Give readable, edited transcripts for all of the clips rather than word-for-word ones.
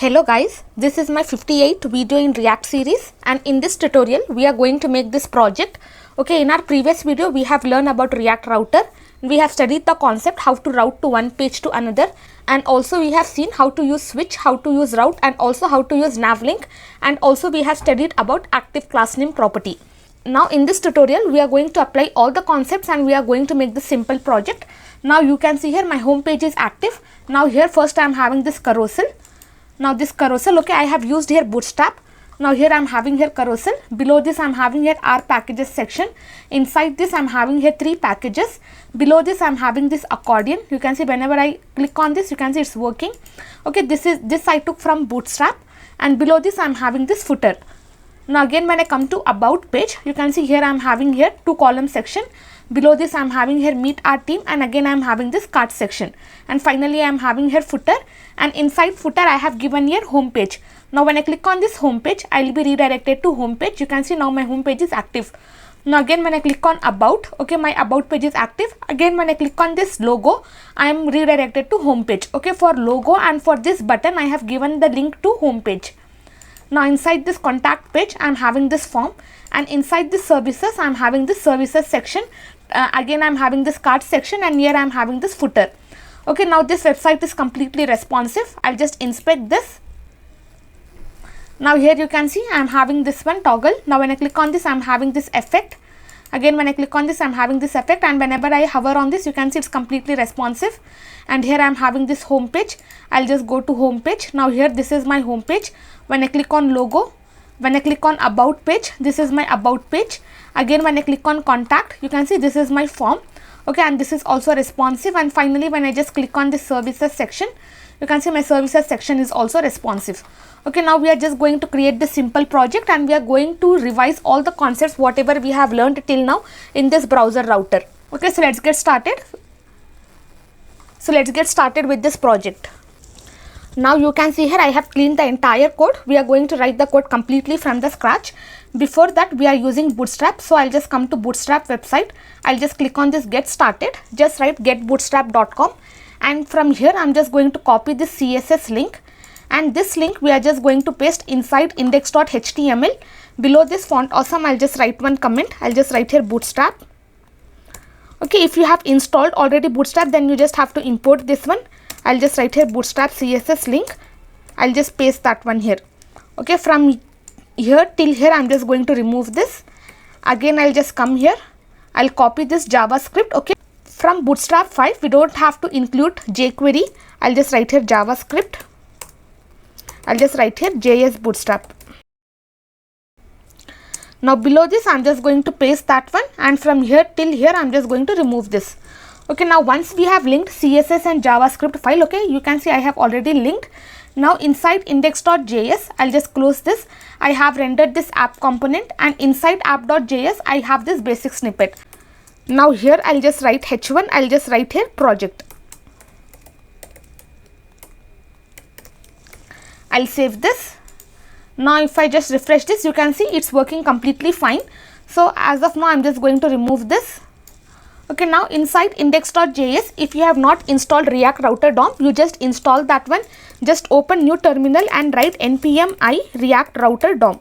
Hello guys, this is my 58th video in React series, and in this tutorial we are going to make this project. Okay, in our previous video we have learned about React router. We have studied the concept how to route to one page to another, and also we have seen how to use switch, how to use route, and also how to use navlink, and also we have studied about active class name property. Now in this tutorial we are going to apply all the concepts and we are going to make this simple project. Now you can see here my home page is active. Now here first I am having this carousel. Now this carousel, okay, I have used here Bootstrap. Now here I am having here carousel. Below this I am having here our packages section. Inside this I am having here 3 packages. Below this I am having this accordion. You can see whenever I click on this, you can see it's working. Okay, this I took from Bootstrap, and below this I am having this footer. Now again when I come to about page, you can see here I am having here 2 column section. Below this I am having here meet our team, and again I am having this cart section, and finally I am having here footer, and inside footer I have given here home page. Now when I click on this home page, I will be redirected to home page. You can see now my home page is active. Now again when I click on about, okay, my about page is active. Again when I click on this logo, I am redirected to home page. Okay, for logo and for this button I have given the link to home page. Now inside this contact page I am having this form, and inside this services I am having this services section. Again I am having this cart section, and here I am having this footer. Okay, now this website is completely responsive. I'll just inspect this. Now here you can see I am having this one toggle. Now when I click on this I am having this effect. Again when I click on this I am having this effect, and whenever I hover on this you can see it's completely responsive. And here I am having this home page. I'll just go to home page. Now here this is my home page. When I click on logo, when I click on about page, this is my about page. Again when I click on contact, you can see this is my form. Okay, and this is also responsive. And finally when I just click on this services section, you can see my services section is also responsive. Okay, now we are just going to create this simple project, and we are going to revise all the concepts whatever we have learned till now in this browser router. Okay, so let's get started. So let's get started with this project. Now you can see here I have cleaned the entire code. We are going to write the code completely from the scratch. Before that we are using Bootstrap, so I'll just come to Bootstrap website. I'll just click on this get started. Just write getbootstrap.com, and from here I'm just going to copy this CSS link, and this link we are just going to paste inside index.html. Below this font awesome, I'll just write one comment. I'll just write here Bootstrap. Okay, if you have installed already Bootstrap, then you just have to import this one. I'll just write here Bootstrap CSS link. I'll just paste that one here. Okay, from here till here I'm just going to remove this. Again I'll just come here. I'll copy this JavaScript. Okay, from Bootstrap 5 we don't have to include jQuery. I'll just write here JavaScript. I'll just write here JS Bootstrap. Now below this I'm just going to paste that one, and from here till here I'm just going to remove this. Okay, now once we have linked CSS and JavaScript file, okay, you can see I have already linked. Now inside index.js, I'll just close this. I have rendered this app component, and inside app.js I have this basic snippet. Now here I'll just write h1. I'll just write here project. I'll save this. Now if I just refresh this, you can see it's working completely fine. So as of now I'm just going to remove this. Okay, now inside index.js, if you have not installed React Router DOM, you just install that one. Just open new terminal and write npm I React Router DOM.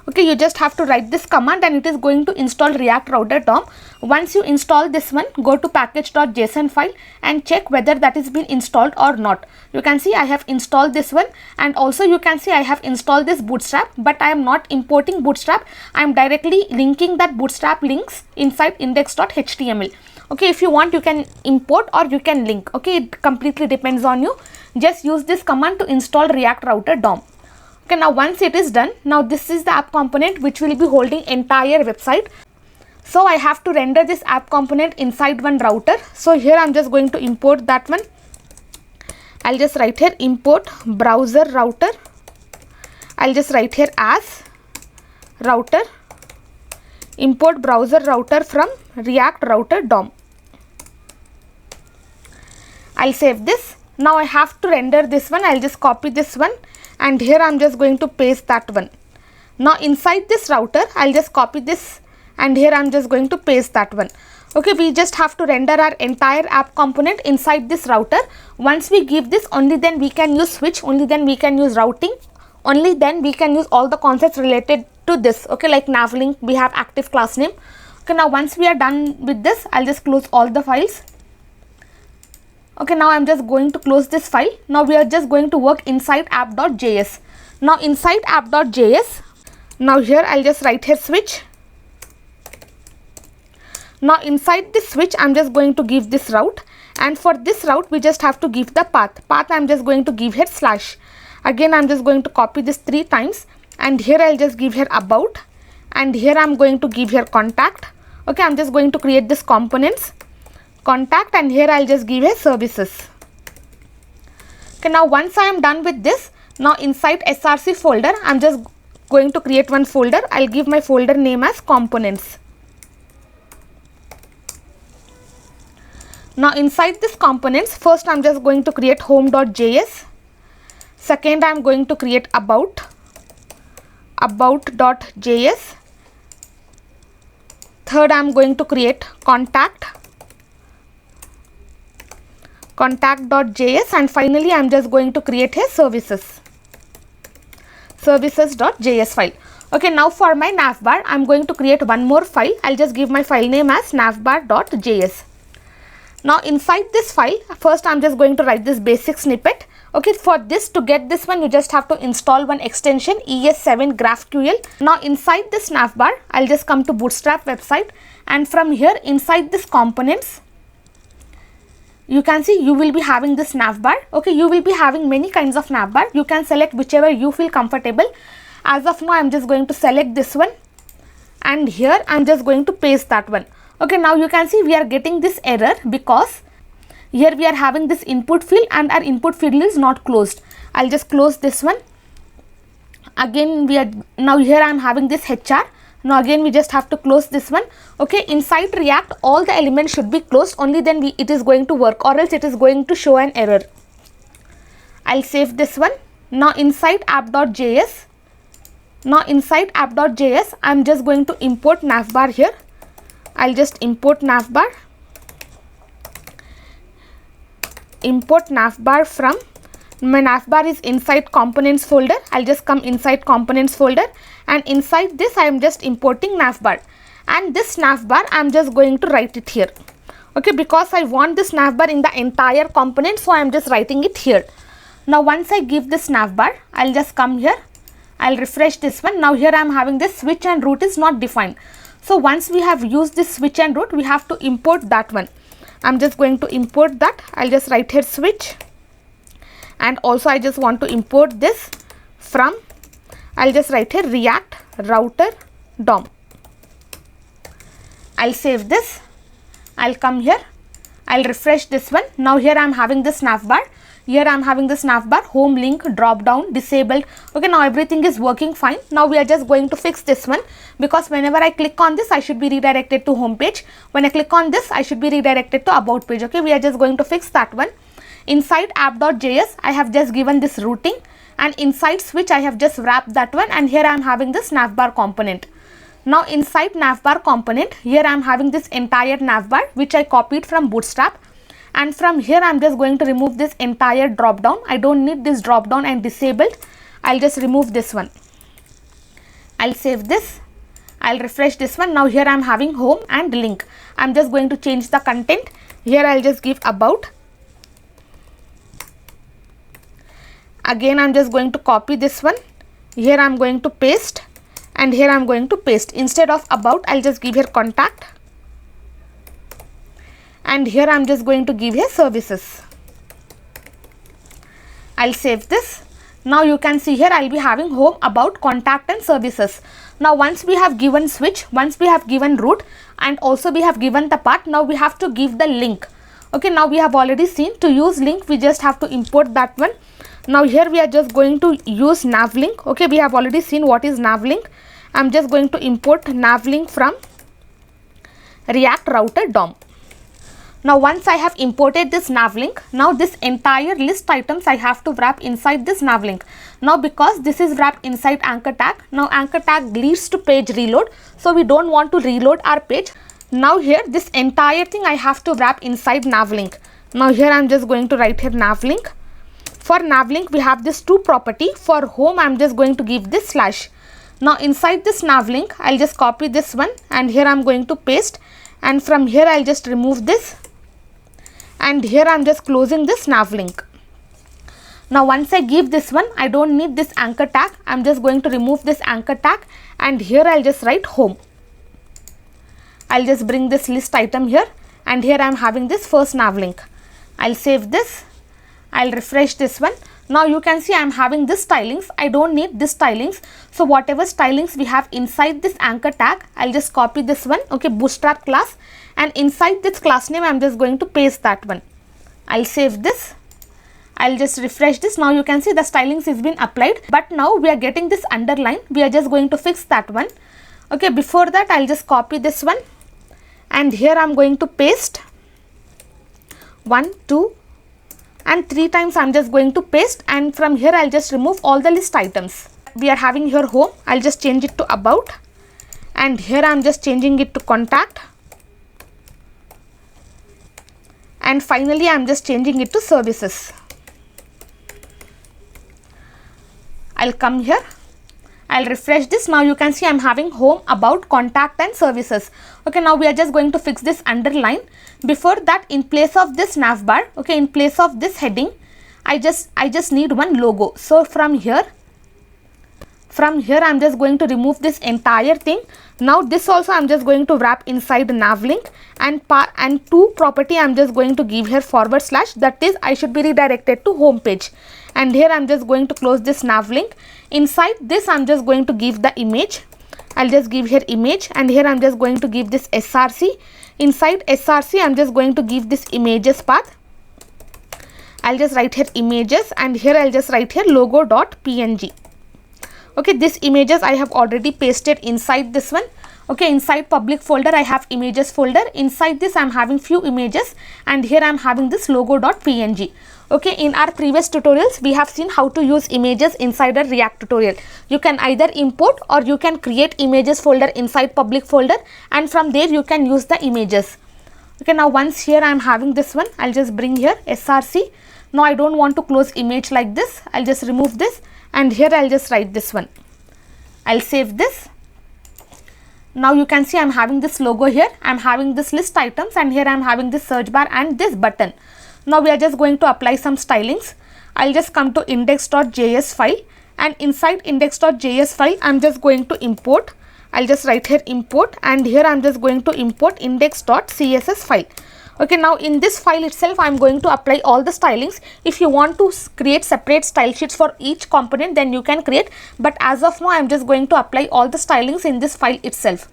Okay, you just have to write this command, and it is going to install React Router DOM. Once you install this one, go to package.json file and check whether that is been installed or not. You can see I have installed this one, and also you can see I have installed this Bootstrap, but I am not importing Bootstrap. I am directly linking that Bootstrap links inside index.html. Okay, if you want you can import or you can link. Okay, it completely depends on you. Just use this command to install React Router DOM. Okay, now once it is done, now this is the app component which will be holding entire website. So I have to render this app component inside one router. So here I'm just going to import that one. I'll just write here import browser router. I'll just write here as router, import browser router from React Router DOM. I'll save this. Now I have to render this one. I'll just copy this one, and here I'm just going to paste that one. Now inside this router I'll just copy this, and here I'm just going to paste that one. Okay, we just have to render our entire app component inside this router. Once we give this, only then we can use switch, only then we can use routing, only then we can use all the concepts related to this. Okay, like navlink, we have active class name. Okay, now once we are done with this, I'll just close all the files. Okay, now I'm just going to close this file. Now we are just going to work inside app.js. Now inside app.js, now here I'll just write here switch. Now inside this switch, I'm just going to give this route, and for this route we just have to give the path. I'm just going to give here slash. Again, I'm just going to copy this 3 times, and here I'll just give here about, and here I'm going to give here contact. Okay, I'm just going to create this components contact, and here I'll just give here services. Okay, now once I am done with this, now inside src folder, I'm just going to create one folder. I'll give my folder name as components. Now inside this components, first I'm just going to create home.js. Second, I'm going to create about.js. Third, I'm going to create contact.js, and finally I'm just going to create a services.js file. Okay, now for my navbar, I'm going to create one more file. I'll just give my file name as navbar.js. Now inside this file, first I'm just going to write this basic snippet. Okay, for this, to get this one, you just have to install one extension ES7 GraphQL. Now inside this navbar, I'll just come to Bootstrap website, and from here inside this components, you can see you will be having this navbar. Okay, you will be having many kinds of navbar. You can select whichever you feel comfortable. As of now, I'm just going to select this one, and here I'm just going to paste that one. Okay, now you can see we are getting this error because here we are having this input field and our input field is not closed. I'll just close this one. Again, now here I'm having this HR. Now again we just have to close this one. Okay, inside React all the elements should be closed, only then it is going to work, or else it is going to show an error. I'll save this one. Now inside app.js, I'm just going to import navbar here. I'll just import navbar from my navbar is inside components folder. I'll just come inside components folder, and inside this I am just importing navbar, and this navbar I'm just going to write it here. Okay, because I want this navbar in the entire component, so I am just writing it here. Now once I give this navbar, I'll just come here, I'll refresh this one. Now here I am having this switch and root is not defined. So once we have used this switch and root, we have to import that one. I'm just going to import that. I'll just write here switch, and also I just want to import this from, I'll just write here React router DOM. I'll save this. I'll come here, I'll refresh this one. Now here I'm having this navbar. Here I'm having this navbar, home link, drop down, disabled. Okay, now everything is working fine. Now we are just going to fix this one, because whenever I click on this, I should be redirected to home page. When I click on this, I should be redirected to about page. Okay, we are just going to fix that one. Inside app.js, I have just given this routing, and inside switch, I have just wrapped that one, and here I am having this navbar component. Now inside navbar component, here I am having this entire navbar which I copied from Bootstrap. And from here I'm just going to remove this entire drop down. I don't need this drop down and disabled. I'll just remove this one. I'll save this. I'll refresh this one. Now here I'm having home and link. I'm just going to change the content. Here I'll just give about. Again I'm just going to copy this one. Here I'm going to paste, and here I'm going to paste. Instead of about, I'll just give here contact. And here I'm just going to give here services. I'll save this. Now you can see here I'll be having home, about, contact and services. Now once we have given switch, once we have given root, and also we have given the path, now we have to give the link. Okay, now we have already seen to use link, we just have to import that one. Now here we are just going to use navlink. Okay, we have already seen what is navlink. I'm just going to import navlink from React router DOM. Now once I have imported this navlink, now this entire list items I have to wrap inside this navlink. Now because this is wrapped inside anchor tag, now anchor tag leads to page reload, so we don't want to reload our page. Now here this entire thing I have to wrap inside navlink. Now here I'm just going to write here navlink. For navlink we have this two property. For home I'm just going to give this slash. Now inside this navlink I'll just copy this one and here I'm going to paste, and from here I'll just remove this, and here I'm just closing this navlink. Now once I give this one, I don't need this anchor tag. I'm just going to remove this anchor tag, and here I'll just write home. I'll just bring this list item here, and here I'm having this first navlink. I'll save this. I'll refresh this one. Now you can see I'm having this stylings. I don't need this stylings. So whatever stylings we have inside this anchor tag, I'll just copy this one. Okay, Bootstrap class, and inside this class name I'm just going to paste that one. I'll save this. I'll just refresh this. Now you can see the stylings has been applied, but now we are getting this underline. We are just going to fix that one. Okay, before that I'll just copy this one, and here I'm going to paste 1, 2 and 3 times. I'm just going to paste, and from here I'll just remove all the list items. We are having here home. I'll just change it to about, and here I'm just changing it to contact, and finally I'm just changing it to services. I'll come here, I'll refresh this. Now you can see I'm having home, about, contact and services. Okay, now we are just going to fix this underline. Before that, in place of this navbar, okay, in place of this heading, I just need one logo. So from here I'm just going to remove this entire thing. Now this also I'm just going to wrap inside navlink, and to property I'm just going to give here forward slash, that is I should be redirected to home page. And here I'm just going to close this navlink. Inside this I'm just going to give the image. I'll just give here image, and here I'm just going to give this src. Inside src I'm just going to give this images path. I'll just write here images, and here I'll just write here logo.png. Okay, this images I have already pasted inside this one. Okay, inside public folder I have images folder. Inside this I'm having few images, and here I'm having this logo.png. Okay, in our previous tutorials we have seen how to use images inside a React tutorial. You can either import or you can create images folder inside public folder, and from there you can use the images. Okay, now once here I am having this one, I'll just bring here src. Now I don't want to close image like this. I'll just remove this, and here I'll just write this one. I'll save this. Now you can see I'm having this logo here. I'm having this list items, and here I'm having this search bar and this button. Now we are just going to apply some stylings. I'll just come to index.js file, and inside index.js file I'm just going to import. I'll just write here import, and here I'm just going to import index.css file. Okay, now in this file itself I'm going to apply all the stylings. If you want to create separate style sheets for each component, then you can create, but as of now I'm just going to apply all the stylings in this file itself.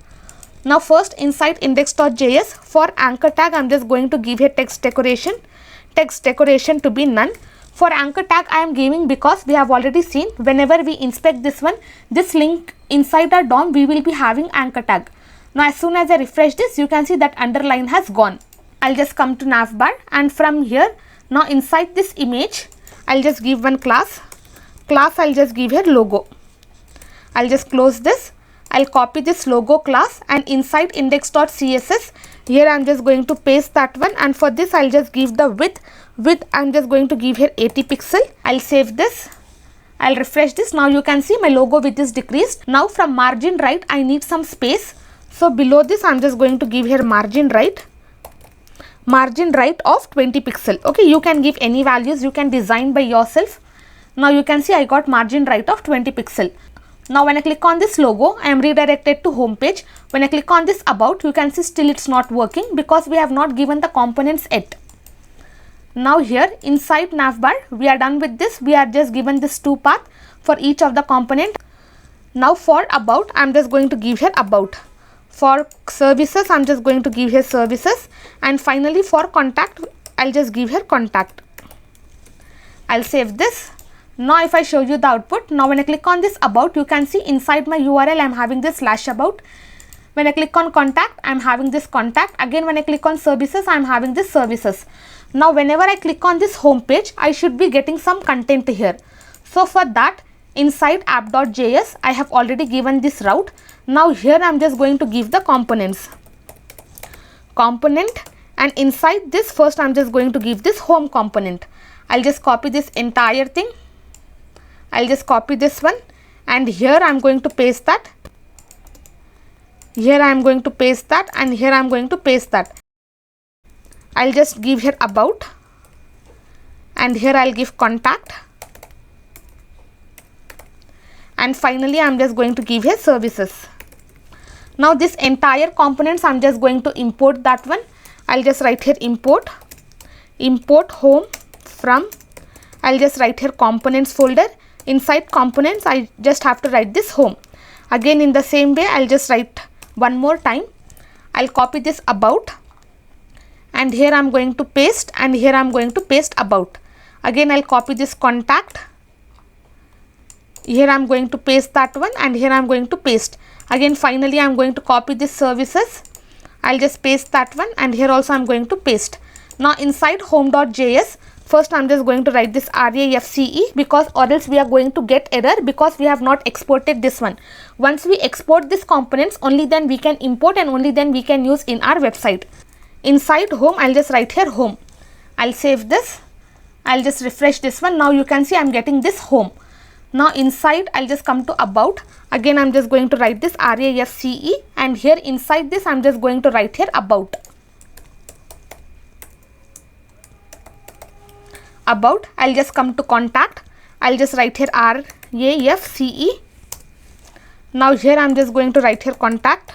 Now first, inside index.js, for anchor tag I'm just going to give here text decoration to be none. For anchor tag I am giving because we have already seen whenever we inspect this one, this link inside our DOM, we will be having anchor tag. Now as soon as I refresh this, you can see that underline has gone. I'll just come to navbar, and from here, now inside this image I'll just give one class. I'll just give here logo. I'll just close this. I'll copy this logo class, and inside index.css here I'm just going to paste that one, and for this I'll just give the width I'm just going to give here 80 pixel. I'll save this. I'll refresh this. Now you can see my logo width is decreased. Now from margin right I need some space, so below this I'm just going to give here margin right of 20 pixel. Okay, you can give any values, you can design by yourself. Now you can see I got margin right of 20 pixel. Now when I click on this logo, I am redirected to home page. When I click on this about, you can see still it's not working because we have not given the components yet. Now here inside navbar we are done with this. We are just given this 2 path for each of the component. Now for about I am just going to give here about. For services I'm just going to give here services, and finally for contact I'll just give here contact. I'll save this. Now if I show you the output, now when I click on this about, you can see inside my URL I'm having this slash about. When I click on contact, I'm having this contact. Again when I click on services, I'm having this services. Now whenever I click on this home page, I should be getting some content here. So for that, inside app.js I have already given this route. Now here I'm just going to give the components. component, and inside this first I'm just going to give this home component. I'll just copy this entire thing. I'll just copy this one, and here I'm going to paste that. Here I'm going to paste that, and here I'm going to paste that. I'll just give here about, and here I'll give contact, and finally I'm just going to give here services. Now this entire components I'm just going to import that one. I'll just write here import home from, I'll just write here components folder. Inside components I just have to write this home. Again in the same way I'll just write one more time. I'll copy this about, and here I'm going to paste, and here I'm going to paste about. Again I'll copy this contact. Here I'm going to paste that one, and here I'm going to paste. Again finally I'm going to copy this services. I'll just paste that one, and here also I'm going to paste. Now inside home.js, first I'm just going to write this RAFCE, because or else we are going to get error because we have not exported this one. Once we export these components, only then we can import, and only then we can use in our website. Inside home I'll just write here home. I'll save this. I'll just refresh this one. Now you can see I'm getting this home. Now inside I'll just come to about. Again I'm just going to write this RAFCE, and here inside this I'm just going to write here about. About, I'll just come to contact. I'll just write here RAFCE. Now here I'm just going to write here contact.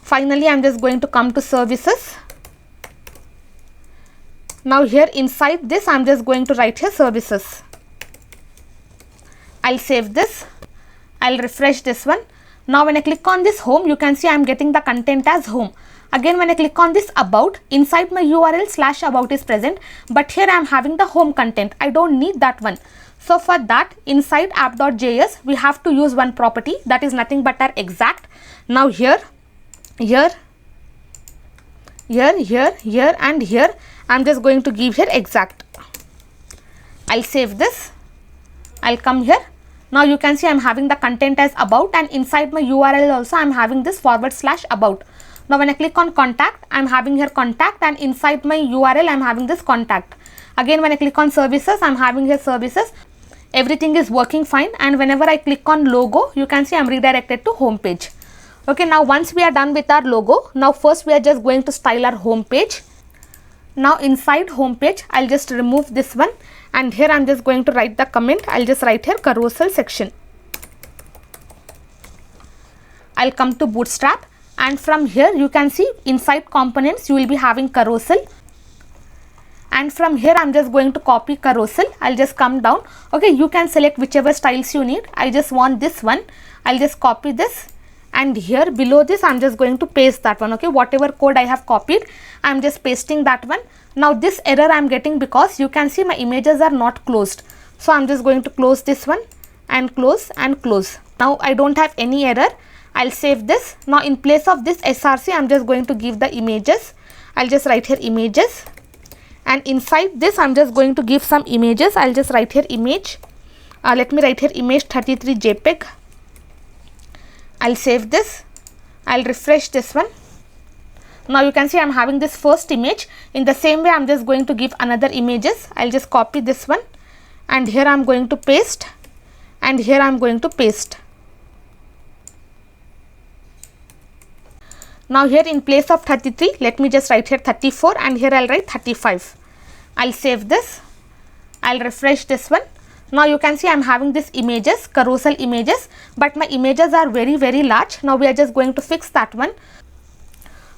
Finally I'm just going to come to services. Now here inside this I'm just going to write here services. I'll save this. I'll refresh this one. Now when I click on this home, you can see I'm getting the content as home. Again when I click on this about, inside my URL /about is present, but here I'm having the home content. I don't need that one. So for that, inside app.js we have to use one property, that is nothing but our exact. Now here and here I'm just going to give here exact. I'll save this. I'll come here. Now you can see I'm having the content as about, and inside my URL also I'm having this /about. Now when I click on contact, I'm having here contact, and inside my URL I'm having this contact. Again when I click on services, I'm having here services. Everything is working fine, and whenever I click on logo, you can see I'm redirected to home page. Okay, now once we are done with our logo, now first we are just going to style our home page. Now inside home page, I'll just remove this one, and here I'm just going to write the comment. I'll just write here carousel section. I'll come to Bootstrap, and from here you can see inside components you will be having carousel, and from here I'm just going to copy carousel. I'll just come down. Okay, you can select whichever styles you need. I just want this one. I'll just copy this, and here below this I'm just going to paste that one. Okay, whatever code I have copied, I'm just pasting that one. Now this error I'm getting because you can see my images are not closed, so I'm just going to close this one and close and close. Now I don't have any error. I'll save this. Now in place of this src, I'm just going to give the images. I'll just write here images, and inside this I'm just going to give some images. I'll just write here image. Let me write here image 33 JPEG. I'll save this. I'll refresh this one. Now you can see I'm having this first image. In the same way I'm just going to give another images. I'll just copy this one, and here I'm going to paste, and here I'm going to paste. Now here in place of 33, let me just write here 34, and here I'll write 35. I'll save this. I'll refresh this one. Now you can see I'm having this images, carousel images, but my images are very large. Now we are just going to fix that one.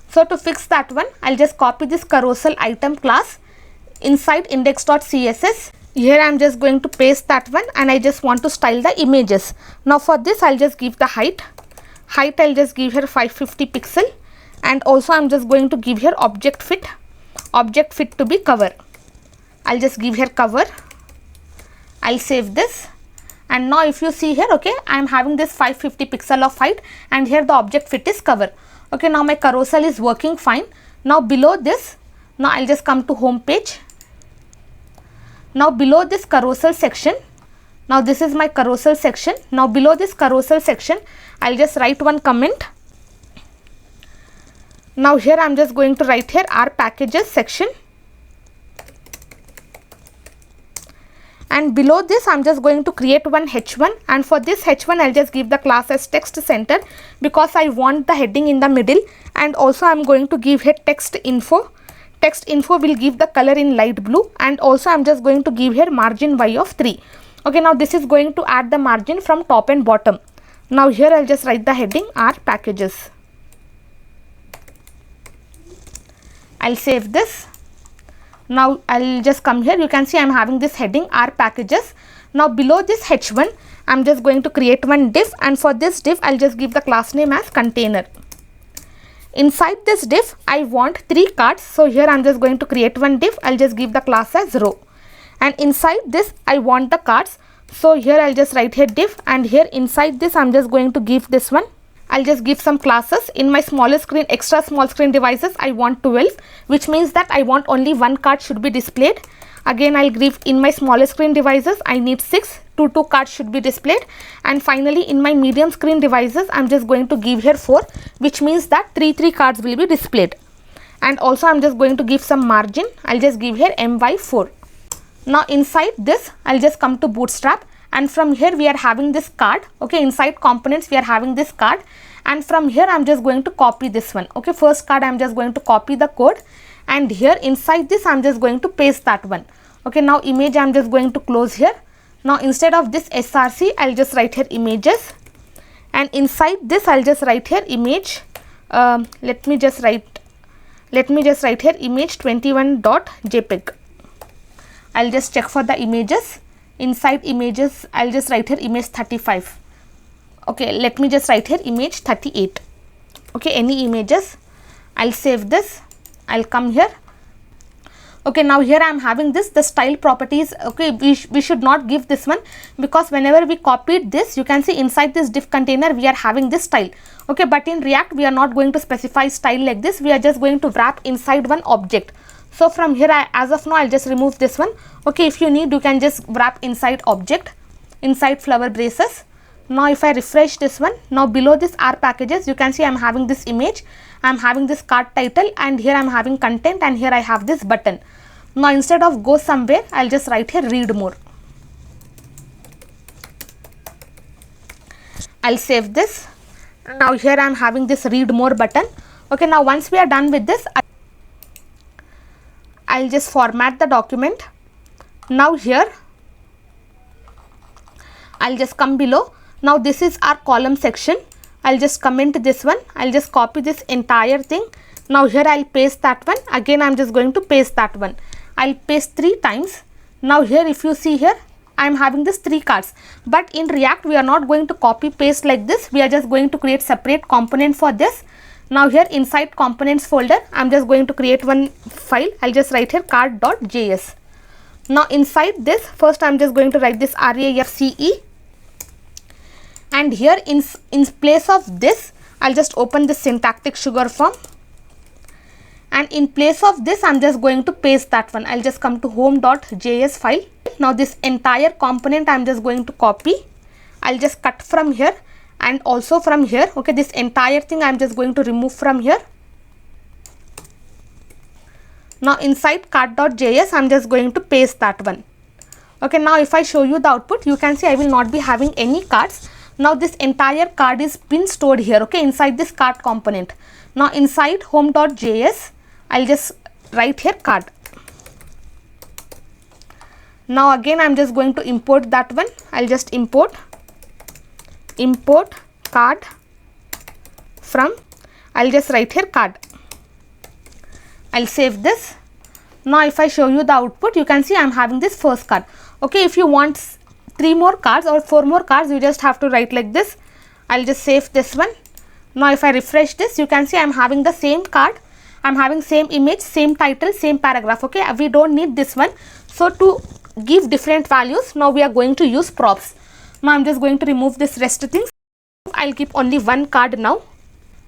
So to fix that one, I'll just copy this carousel item class inside index.css. Here I'm just going to paste that one, and I just want to style the images. Now for this I'll just give the height. I'll just give here 550 pixel, and also I'm just going to give here object fit to be cover. I'll just give here cover. I'll save this, and now if you see here, okay, I'm having this 550 pixel of height, and here the object fit is cover. Okay, now my carousel is working fine. Now below this, now I'll just come to home page. Now below this carousel section, now this is my carousel section. Now below this carousel section, I'll just write one comment. Now here I'm just going to write here our packages section, and below this I'm just going to create one h1, and for this h1 I'll just give the class as text center because I want the heading in the middle, and also I'm going to give here text info. Text info will give the color in light blue, and also I'm just going to give here margin y of 3. Okay, now this is going to add the margin from top and bottom. Now here I'll just write the heading our packages. I'll save this. Now I'll just come here. You can see I'm having this heading our packages. Now below this h1 I'm just going to create one div, and for this div I'll just give the class name as container. Inside this div I want 3 cards, so here I'm just going to create one div. I'll just give the class as row, and inside this I want the cards, so here I'll just write here div, and here inside this I'm just going to give this one. I'll just give some classes. In my smaller screen, extra small screen devices, I want 12, which means that I want only one card should be displayed. Again I'll give in my smaller screen devices I need 6, 2 cards should be displayed, and finally in my medium screen devices I'm just going to give here 4, which means that 3 cards will be displayed. And also I'm just going to give some margin. I'll just give here my4. Now inside this I'll just come to Bootstrap, and from here we are having this card. Okay, inside components we are having this card, and from here I'm just going to copy this one. Okay, first card I'm just going to copy the code, and here inside this I'm just going to paste that one. Okay, now image I'm just going to close here. Now instead of this src I'll just write here images, and inside this I'll just write here image. Let me just write here image 21.jpg. I'll just check for the images. Inside images I'll just write here image 35. Okay, let me just write here image 38. Okay, any images. I'll save this. I'll come here. Okay, now here I am having this, the style properties. Okay, we should not give this one, because whenever we copied this, you can see inside this div container we are having this style. Okay, but in React we are not going to specify style like this. We are just going to wrap inside one object. So from here as of now I'll just remove this one. Okay, if you need you can just wrap inside object, inside flower braces. Now if I refresh this one, now below this R packages you can see I'm having this image, I'm having this card title, and here I'm having content, and here I have this button. Now instead of go somewhere I'll just write here read more. I'll save this. Now here I'm having this read more button. Okay, now once we are done with this I'll just format the document. Now here I'll just come below. Now this is our column section. I'll just comment this one. I'll just copy this entire thing. Now here I'll paste that one. Again I'm just going to paste that one. I'll paste 3 times. Now here if you see here I'm having this 3 cards, but in React we are not going to copy paste like this. We are just going to create separate component for this. Now here inside components folder I'm just going to create one file. I'll just write here card.js. Now inside this first I'm just going to write this RAFCE, and here in place of this I'll just open the syntactic sugar form, and in place of this I'm just going to paste that one. I'll just come to home.js file. Now this entire component I'm just going to copy. I'll just cut from here and also from here. Okay, this entire thing I'm just going to remove from here. Now inside card.js I'm just going to paste that one. Okay, now if I show you the output you can see I will not be having any cards. Now this entire card is been stored here, okay, inside this card component. Now inside home.js I'll just write here card. Now again I'm just going to import that one. I'll just import card from, I'll just write here card. I'll save this. Now if I show you the output you can see I'm having this first card. Okay, if you want 3 more cards or 4 more cards you just have to write like this. I'll just save this one. Now if I refresh this you can see I'm having the same card, I'm having same image, same title, same paragraph. Okay, we don't need this one. So to give different values now we are going to use props. Now I'm just going to remove this rest things. I'll keep only one card now.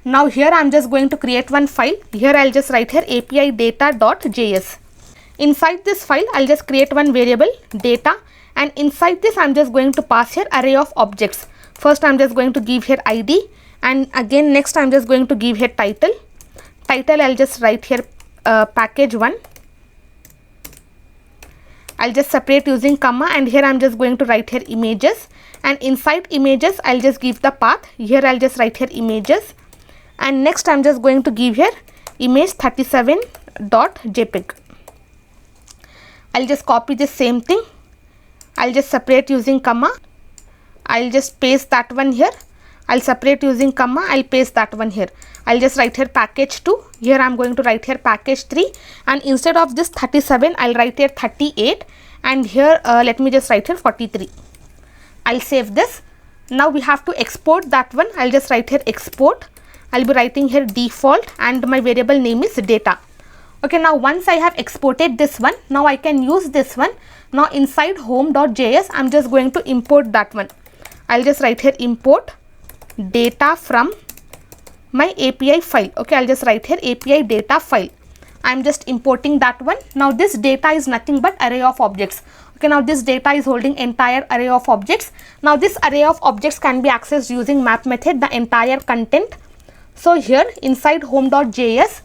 Now here I'm just going to create one file. Here I'll just write here API data.js. Inside this file I'll just create one variable data, and inside this I'm just going to pass here array of objects. First I'm just going to give here ID, and again next I'm just going to give here title. Title I'll just write here package 1. I'll just separate using comma, and here I'm just going to write here images, and inside images I'll just give the path. Here I'll just write here images, and next I'm just going to give here image 37.jpg. I'll just copy this same thing. I'll just separate using comma. I'll just paste that one here. I'll separate using comma. I'll paste that one here. I'll just write here package 2. Here I'm going to write here package 3, and instead of this 37 I'll write here 38, and here let me just write here 43. I'll save this. Now we have to export that one. I'll just write here export. I'll be writing here default, and my variable name is data. Okay, now once I have exported this one, now I can use this one. Now inside home.js I'm just going to import that one. I'll just write here import data from my API file. Okay, I'll just write here API data file. I'm just importing that one. Now this data is nothing but array of objects. Okay, now this data is holding entire array of objects. Now this array of objects can be accessed using map method, the entire content. So here inside home.js,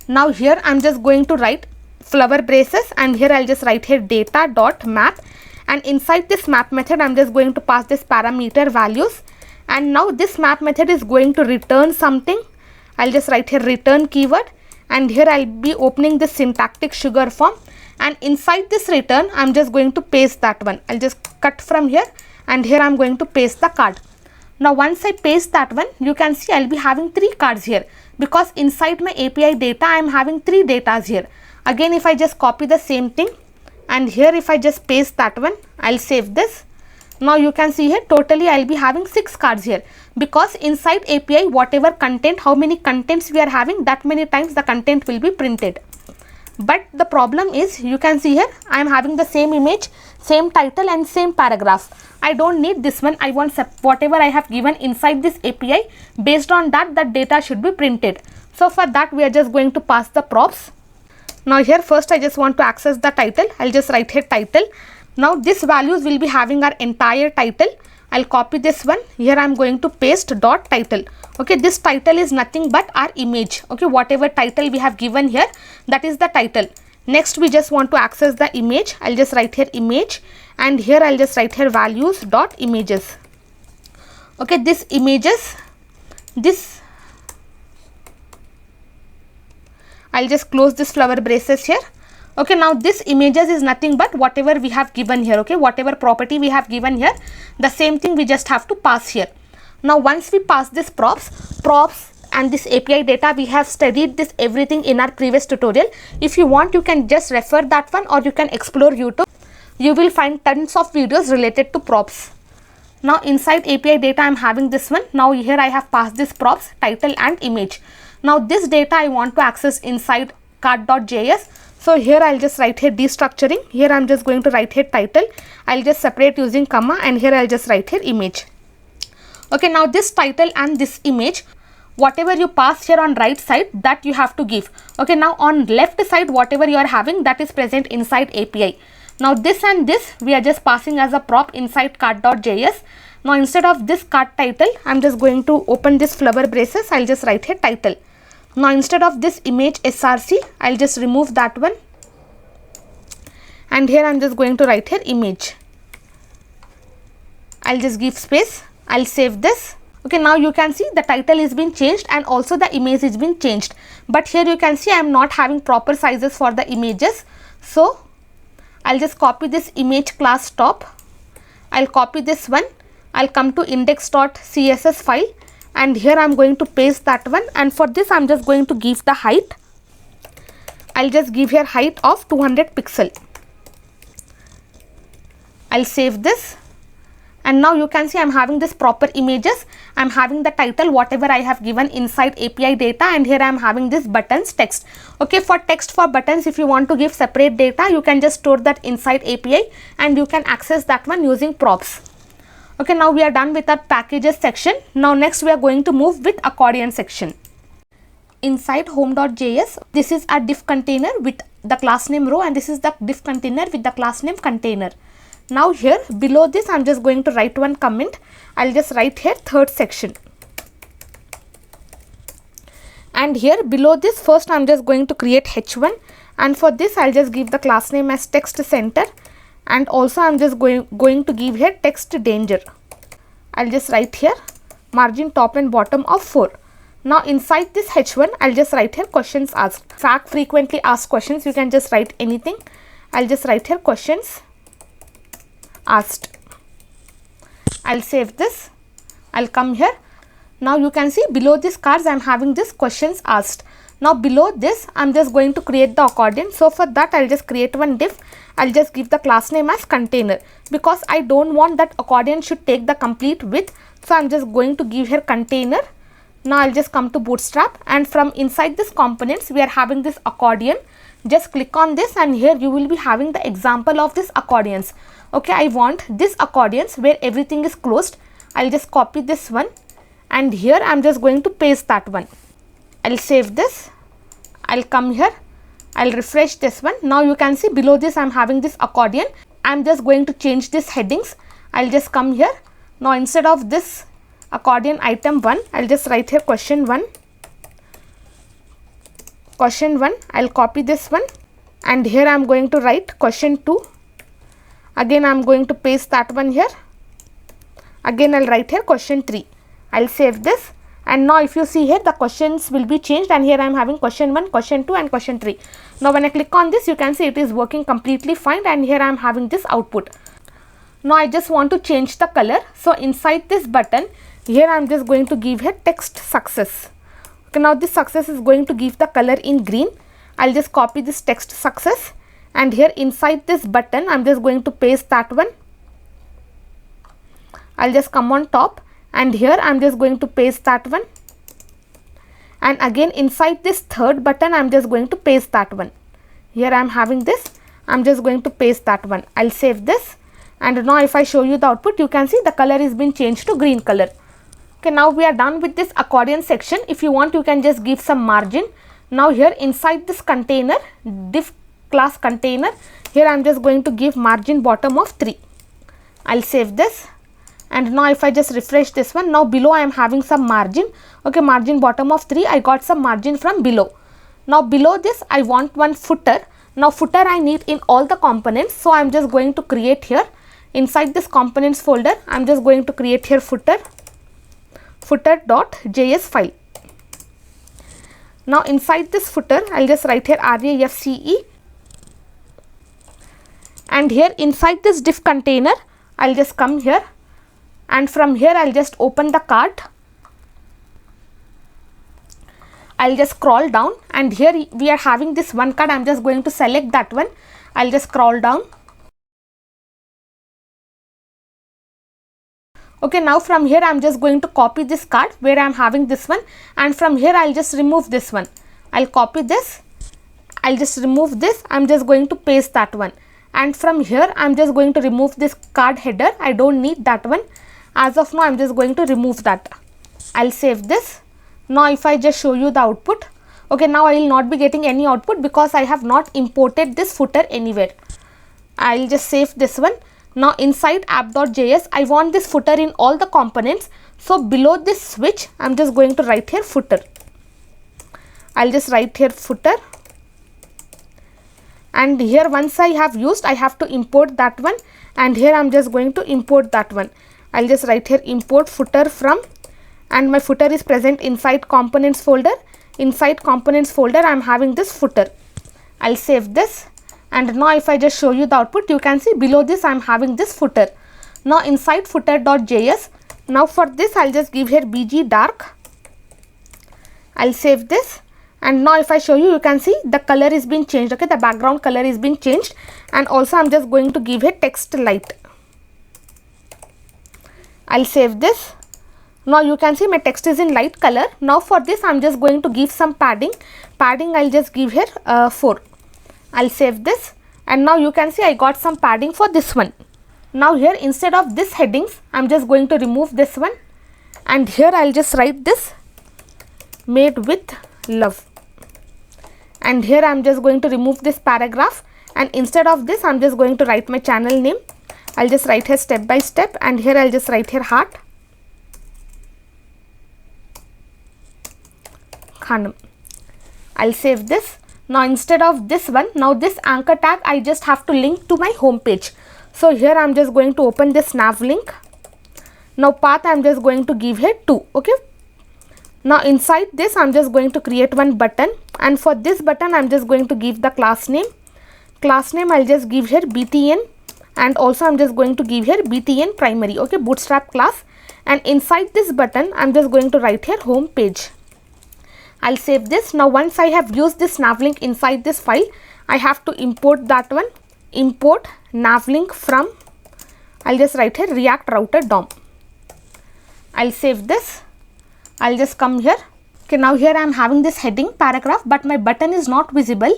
now here I'm just going to write flower braces, and here I'll just write here data.map, and inside this map method I'm just going to pass this parameter values, and now this map method is going to return something. I'll just write here return keyword, and here I'll be opening this syntactic sugar form, and inside this return I'm just going to paste that one. I'll just cut from here, and here I'm going to paste the card. Now once I paste that one, you can see I'll be having 3 cards here, because inside my API data I'm having 3 datas here. Again, if I just copy the same thing, and here if I just paste that one, I'll save this. Now you can see here totally I'll be having 6 cards here, because inside API whatever content, how many contents we are having, that many times the content will be printed. But the problem is, you can see here I am having the same image, same title and same paragraph. I don't need this one. I want whatever I have given inside this API, based on that, that data should be printed. So for that we are just going to pass the props. Now here first I just want to access the title. I'll just write here title. Now this values will be having our entire title. I'll copy this one. Here I'm going to paste dot title. Okay, this title is nothing but our image. Okay, whatever title we have given here, that is the title. Next we just want to access the image. I'll just write here image, and here I'll just write here values dot images. Okay, this images, this, I'll just close this flower braces here. Okay, now this images is nothing but whatever we have given here. Okay, whatever property we have given here, the same thing we just have to pass here. Now once we pass this props and this API data, we have studied this everything in our previous tutorial. If you want, you can just refer that one, or you can explore YouTube. You will find tons of videos related to props. Now inside API data I'm having this one. Now here I have passed this props, title and image. Now this data I want to access inside card.js. So here I'll just write here destructuring. Here I'm just going to write here title. I'll just separate using comma, and here I'll just write here image. Okay, now this title and this image, whatever you pass here on right side, that you have to give. Okay, now on left side whatever you are having, that is present inside API. Now this and this we are just passing as a prop inside card.js. Now instead of this card title, I'm just going to open this flower braces. I'll just write here title. Now instead of this image src, I'll just remove that one, and here I'm just going to write here image. I'll just give space. I'll save this. Okay, now you can see the title is been changed, and also the image is been changed. But here you can see I'm not having proper sizes for the images. So I'll just copy this image class top. I'll copy this one. I'll come to index.css file, and here I'm going to paste that one, and for this I'm just going to give the height. I'll just give here height of 200 pixel. I'll save this, and now you can see I'm having this proper images. I'm having the title whatever I have given inside API data, and here I'm having this buttons text. Okay, for text for buttons, if you want to give separate data, you can just store that inside API, and you can access that one using props. Okay, now we are done with our packages section. Now next we are going to move with accordion section. Inside home.js, this is a div container with the class name row, and this is the div container with the class name container. Now here below this I'm just going to write one comment. I'll just write here third section. And here below this, first I'm just going to create h1, and for this I'll just give the class name as text center, and also I'm just going to give here text danger. I'll just write here margin top and bottom of 4. Now inside this h1 I'll just write here questions asked. Fact frequently asked questions, you can just write anything. I'll just write here questions asked. I'll save this. I'll come here. Now you can see below this cards I'm having this questions asked. Now below this I'm just going to create the accordion. So for that I'll just create one div. I'll just give the class name as container, because I don't want that accordion should take the complete width. So I'm just going to give here container. Now I'll just come to Bootstrap, and from inside this components we are having this accordion. Just click on this, and here you will be having the example of this accordions. Okay, I want this accordions where everything is closed. I'll just copy this one, and here I'm just going to paste that one. I'll save this. I'll come here. I'll refresh this one. Now you can see below this I'm having this accordion. I'm just going to change this headings. I'll just come here. Now instead of this accordion item 1, I'll just write here question 1. Question 1. I'll copy this one, and here I'm going to write question 2. Again I'm going to paste that one here. Again I'll write here question 3. I'll save this, and now if you see here the questions will be changed, and here I'm having question 1, question 2 and question 3. Now when I click on this, you can see it is working completely fine, and here I'm having this output. Now I just want to change the color. So inside this button, here I'm just going to give here text success. Okay, now this success is going to give the color in green. I'll just copy this text success, and here inside this button I'm just going to paste that one. I'll just come on top, and here I'm just going to paste that one, and again inside this third button I'm just going to paste that one. Here I'm having this, I'm just going to paste that one. I'll save this, and now if I show you the output, you can see the color is been changed to green color. Okay, now we are done with this accordion section. If you want, you can just give some margin. Now here inside this container, div class container, here I'm just going to give margin bottom of 3. I'll save this, and now if I just refresh this one, now below I am having some margin. Okay, margin bottom of 3, I got some margin from below. Now below this I want one footer. Now footer I need in all the components, so I'm just going to create here inside this components folder. I'm just going to create here footer.js file. Now inside this footer I'll just write here RAFCE, and here inside this div container I'll just come here, and from here I'll just open the cart. I'll just scroll down, and here we are having this one card. I'm just going to select that one. I'll just scroll down. Okay, now from here I'm just going to copy this card where I'm having this one, and from here I'll just remove this one. I'll copy this. I'll just remove this. I'm just going to paste that one, and from here I'm just going to remove this card header. I don't need that one. As of now I'm just going to remove that. I'll save this. Now if I just show you the output, okay, now I will not be getting any output because I have not imported this footer anywhere. I'll just save this one. Now inside app.js I want this footer in all the components, so below this switch I'm just going to write here footer. I'll just write here footer, and here once I have used, I have to import that one, and here I'm just going to import that one. I'll just write here import footer from, and my footer is present inside components folder. Inside components folder I'm having this footer. I'll save this, and now if I just show you the output, you can see below this I'm having this footer. Now inside footer.js, now for this I'll just give here bg dark. I'll save this, and now if I show you, you can see the color is being changed. Okay, the background color is being changed, and also I'm just going to give here text light. I'll save this. Now you can see my text is in light color. Now for this I'm just going to give some padding. I'll just give here 4. I'll save this, and now you can see I got some padding for this one. Now here instead of this headings I'm just going to remove this one, and here I'll just write this made with love, and here I'm just going to remove this paragraph, and instead of this I'm just going to write my channel name. I'll just write here step by step, and here I'll just write here heart. Khanam. I'll save this. Now instead of this one, now this anchor tag I just have to link to my home page. So here I'm just going to open this nav link. Now path I'm just going to give here 2. Okay. Now inside this I'm just going to create one button, and for this button I'm just going to give the class name. Class name I'll just give here BTN, and also I'm just going to give here BTN primary. Okay, Bootstrap class. And inside this button I'm just going to write here home page. I'll save this. Now once I have used this nav link inside this file, I have to import that one. Import nav link from, I'll just write here React router DOM. I'll save this. I'll just come here. Okay, now here I am having this heading paragraph, but my button is not visible.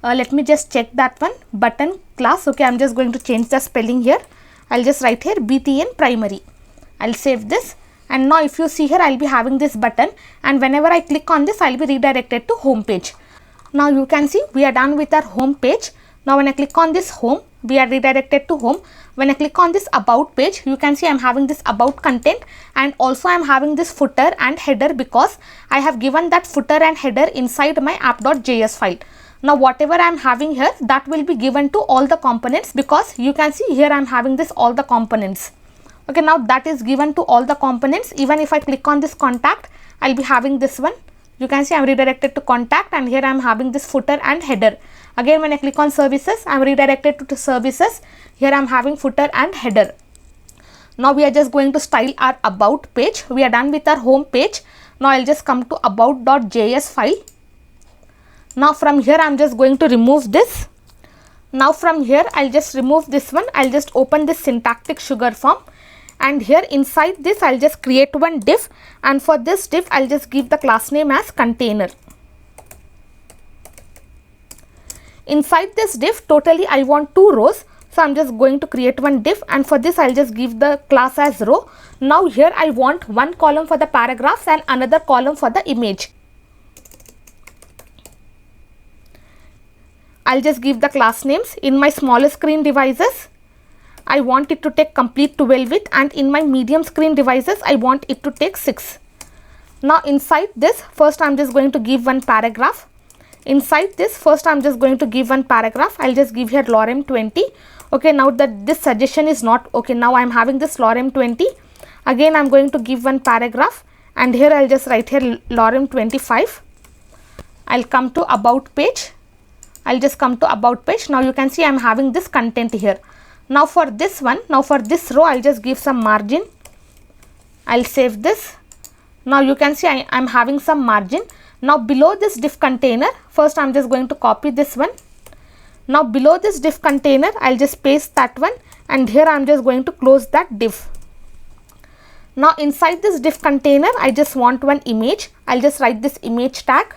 Let me just check that one. Button class. Okay, I'm just going to change the spelling here. I'll just write here BTN primary. I'll save this. And now if you see here, I'll be having this button, and whenever I click on this, I'll be redirected to home page. Now you can see we are done with our home page. Now when I click on this home, we are redirected to home. When I click on this about page, you can see I'm having this about content, and also I'm having this footer and header because I have given that footer and header inside my app.js file. Now whatever I'm having here, that will be given to all the components, because you can see here I'm having this all the components. Okay, now that is given to all the components. Even if I click on this contact, I'll be having this one. You can see I'm redirected to contact, and here I'm having this footer and header. Again, when I click on services, I'm redirected to services. Here I'm having footer and header. Now we are just going to style our about page. We are done with our home page. Now I'll just come to about.js file. Now from here I'm just going to remove this. Now from here I'll just remove this one. I'll just open this syntactic sugar form, and here inside this I'll just create one div, and for this div I'll just give the class name as container. Inside this div totally I want 2 rows, so I'm just going to create one div, and for this I'll just give the class as row. Now here I want one column for the paragraphs and another column for the image. I'll just give the class names. In my smaller screen devices, I want it to take complete 12 width, and in my medium screen devices, I want it to take 6. Now inside this, first I'm just going to give one paragraph. Inside this, first I'm just going to give one paragraph. I'll just give here lorem 20. Okay, now that this suggestion is not okay, now I'm having this lorem 20. Again, I'm going to give one paragraph, and here I'll just write here lorem 25. I'll come to about page. I'll just come to about page. Now you can see I'm having this content here. Now for this one, now for this row, I'll just give some margin. I'll save this. Now you can see I'm having some margin. Now below this div container, first I'm just going to copy this one. Now below this div container, I'll just paste that one, and here I'm just going to close that div. Now inside this div container, I just want one image. I'll just write this image tag.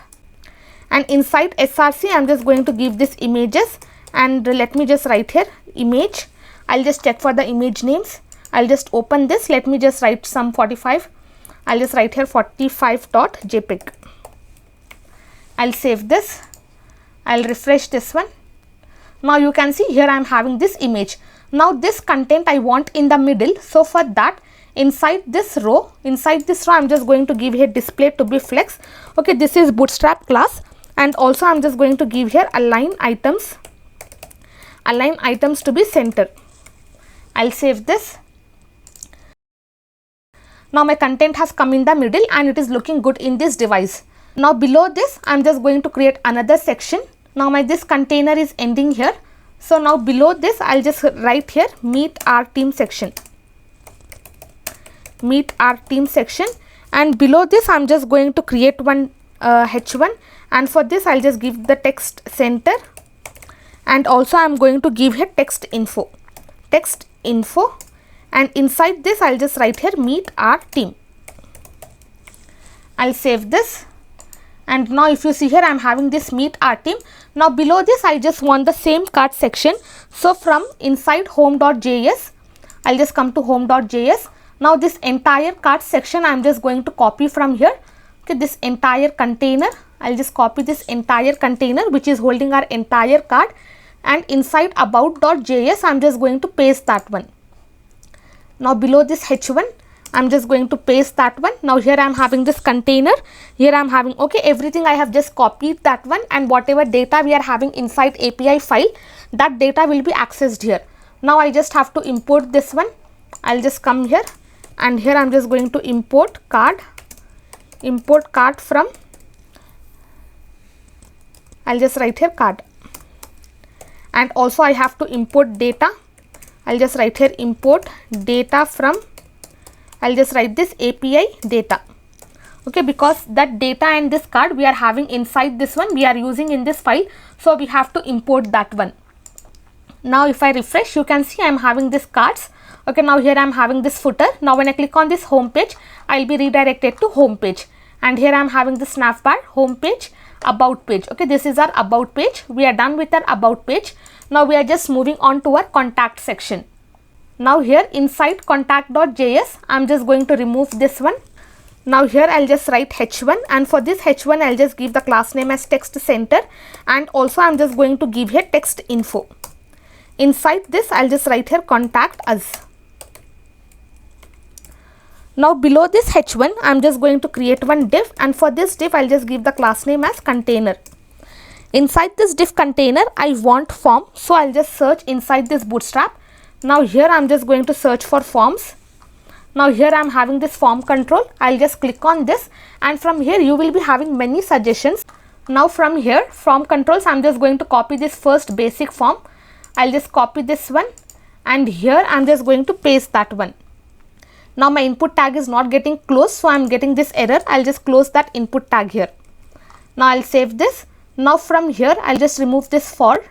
And inside src, I'm just going to give this images, and let me just write here image. I'll just check for the image names. I'll just open this. Let me just write some 45. I'll just write here 45.jpg. I'll save this. I'll refresh this one. Now you can see here I'm having this image. Now this content I want in the middle. So for that, inside this row, I'm just going to give here display to be flex. Okay, this is Bootstrap class. And also I'm just going to give here align items to be center. I'll save this. Now my content has come in the middle, and it is looking good in this device. Now below this, I'm just going to create another section. Now this container is ending here. So now below this, I'll just write here meet our team section. Meet our team section. And below this, I'm just going to create one h1, and for this I'll just give the text center, and also I'm going to give here text info, and inside this I'll just write here meet our team. I'll save this, and now if you see here I'm having this meet our team. Now below this I just want the same cart section, so from inside home.js, I'll just come to home.js. Now this entire cart section I'm just going to copy from here. Okay, this entire container, I'll just copy this entire container which is holding our entire cart, and inside about.js I'm just going to paste that one. Now below this h1, I'm just going to paste that one. Now here I'm having this container. Here I'm having, okay, everything I have just copied that one, and whatever data we are having inside API file, that data will be accessed here. Now I just have to import this one. I'll just come here, and here I'm just going to import card from, I'll just write here card. And also I have to import data. I'll just write here import data from, I'll just write this API data. Okay, because that data and this card we are having inside this one, we are using in this file, so we have to import that one. Now if I refresh, you can see I'm having this cards. Okay, now here I'm having this footer. Now when I click on this home page, I'll be redirected to home page. And here I'm having this Navbar, home page, about page. Okay, this is our about page. We are done with our about page. Now we are just moving on to our contact section. Now here inside contact.js, I'm just going to remove this one. Now here I'll just write h1, and for this h1 I'll just give the class name as text center, and also I'm just going to give here text info. Inside this I'll just write here contact us. Now below this h1 I'm just going to create one div, and for this div I'll just give the class name as container. Inside this div container I want form, so I'll just search inside this Bootstrap. Now here I'm just going to search for forms. Now here I'm having this form control. I'll just click on this, and from here you will be having many suggestions. Now from here form controls, I'm just going to copy this first basic form. I'll just copy this one, and here I'm just going to paste that one. Now my input tag is not getting closed, so I'm getting this error. I'll just close that input tag here. Now I'll save this. Now from here I'll just remove this for,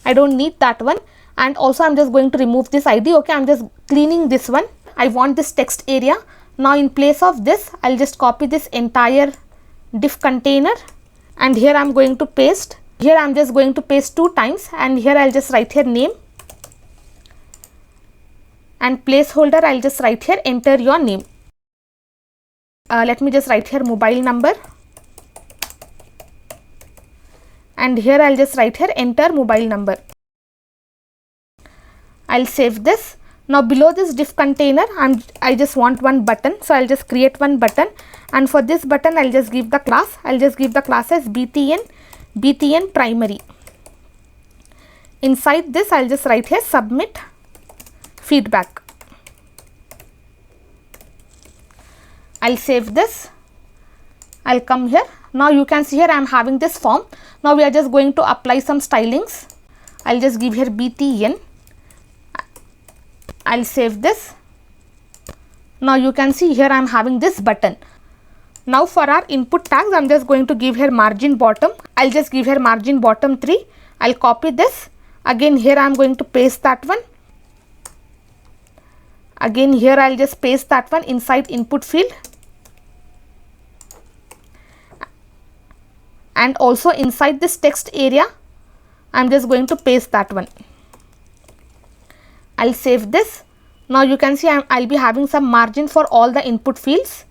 I don't need that one, and also I'm just going to remove this ID. Okay, I'm just cleaning this one. I want this text area. Now in place of this I'll just copy this entire div container, and here I'm going to paste. Here I'm just going to paste 2 times, and here I'll just write here name, and placeholder I'll just write here enter your name. Let me just write here mobile number, and here I'll just write here enter mobile number. I'll save this. Now below this div container I just want one button, so I'll just create one button, and for this button I'll just give the class. I'll just give the class as btn primary. Inside this I'll just write here submit feedback. I'll save this. I'll come here. Now you can see here I'm having this form. Now we are just going to apply some stylings. I'll just give here btn. I'll save this. Now you can see here I'm having this button. Now for our input tags I'm just going to give here margin bottom. I'll just give here margin bottom 3. I'll copy this. Again here I'm going to paste that one. Again here I'll just paste that one inside input field, and also inside this text area I'm just going to paste that one. I'll save this. Now you can see I'll be having some margin for all the input fields.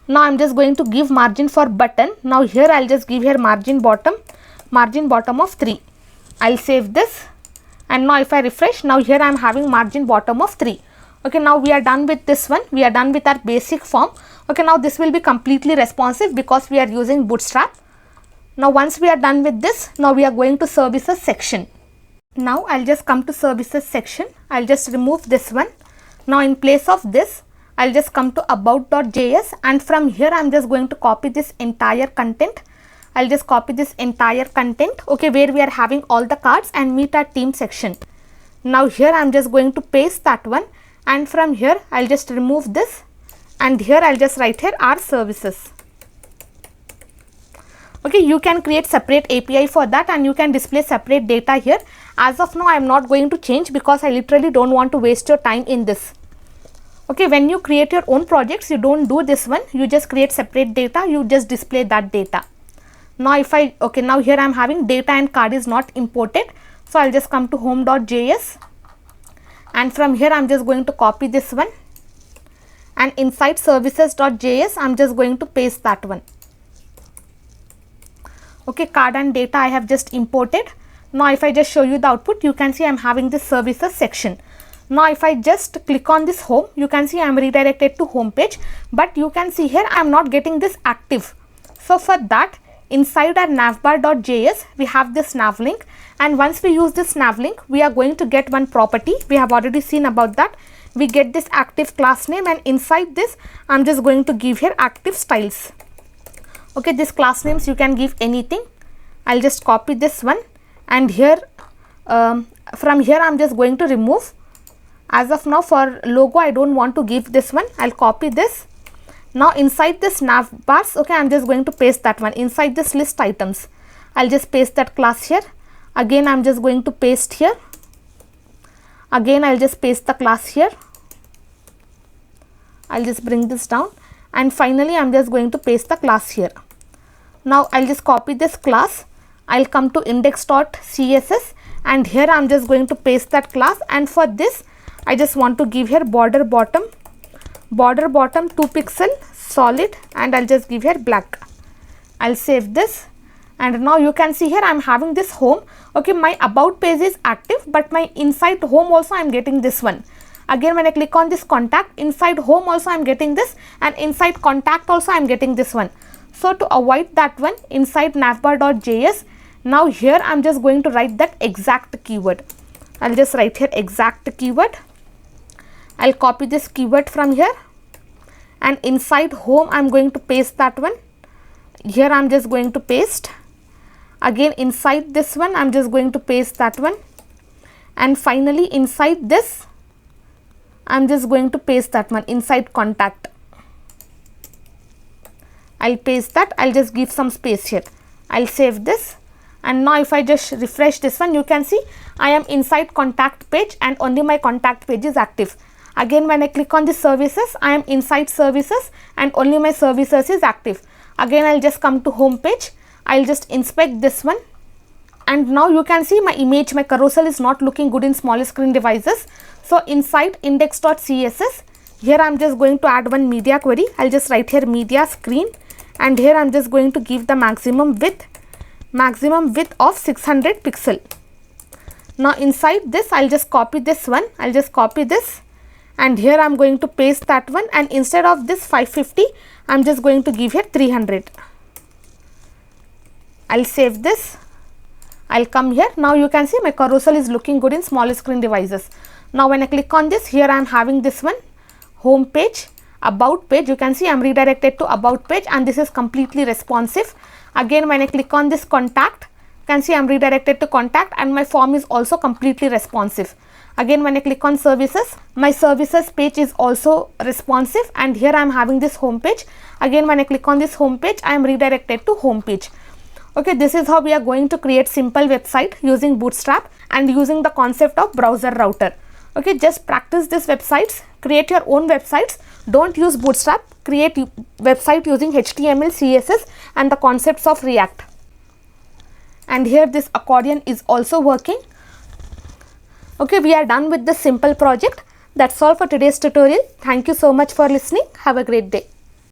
Now I'm just going to give margin for button. Now here I'll just give here margin bottom of 3. I'll save this, and now if I refresh, now here I'm having margin bottom of 3. Okay, now we are done with this one. We are done with our basic form. Okay, now this will be completely responsive because we are using Bootstrap. Now once we are done with this, now we are going to services section. Now I'll just come to services section. I'll just remove this one. Now in place of this I'll just come to about.js, and from here I'm just going to copy this entire content. I'll just copy this entire content, okay, where we are having all the cards and meet our team section. Now here I'm just going to paste that one, and from here I'll just remove this, and here I'll just write here our services. Okay, you can create separate API for that, and you can display separate data here. As of now I am not going to change because I literally don't want to waste your time in this. Okay, when you create your own projects you don't do this one, you just create separate data, you just display that data. Now if I, okay, now here I am having data and card is not imported, so I'll just come to home.js, and from here I'm just going to copy this one, and inside services.js I'm just going to paste that one. Okay, card and data I have just imported. Now if I just show you the output, you can see I'm having this services section. Now if I just click on this home, you can see I am redirected to home page, but you can see here I am not getting this active. So for that, inside our navbar.js, we have this nav link, and once we use this nav link, we are going to get one property. We have already seen about that. We get this active class name, and inside this I am just going to give here active styles. Okay, this class names you can give anything. I'll just copy this one, and here from here I'm just going to remove. As of now, for logo I don't want to give this one. I'll copy this. Now inside this nav bars, okay, I'm just going to paste that one. Inside this list items, I'll just paste that class here. Again I'm just going to paste here. Again I'll just paste the class here. I'll just bring this down, and finally I'm just going to paste the class here. Now I'll just copy this class. I'll come to index.css, and here I'm just going to paste that class, and for this I just want to give here border bottom 2 pixel solid, and I'll just give here black. I'll save this, and now you can see here I'm having this home. Okay, my about page is active, but my inside home also I'm getting this one. Again, when I click on this contact, inside home also I'm getting this, and inside contact also I'm getting this one. So to avoid that one, inside navbar.js, now here I'm just going to write that exact keyword. I'll just write here exact keyword. I'll copy this keyword from here, and inside home I'm going to paste that one. Here I'm just going to paste. Again inside this one I'm just going to paste that one, and finally inside this I'm just going to paste that one inside contact. I'll paste that. I'll just give some space here. I'll save this, and now if I just refresh this one, you can see I am inside contact page, and only my contact page is active. Again, when I click on the services, I am inside services, and only my services is active. Again, I'll just come to home page. I'll just inspect this one, and now you can see my image, my carousel is not looking good in small screen devices. So inside index.css, here I'm just going to add one media query. I'll just write here media screen, and here I'm just going to give the maximum width of 600 pixel. Now inside this I'll just copy this one. I'll just copy this, and here I'm going to paste that one, and instead of this 550 I'm just going to give here 300. I'll save this. I'll come here. Now you can see my carousel is looking good in small screen devices. Now when I click on this, here I am having this one home page, about page. You can see I'm redirected to about page, and this is completely responsive. Again, when I click on this contact, you can see I'm redirected to contact, and my form is also completely responsive. Again, when I click on services, my services page is also responsive, and here I am having this home page. Again, when I click on this home page, I am redirected to home page. Okay, this is how we are going to create simple website using Bootstrap and using the concept of browser router. Okay, just practice these websites, create your own websites. Don't use Bootstrap, create website using HTML, CSS and the concepts of React. And here this accordion is also working. Okay, we are done with this simple project. That's all for today's tutorial. Thank you so much for listening. Have a great day.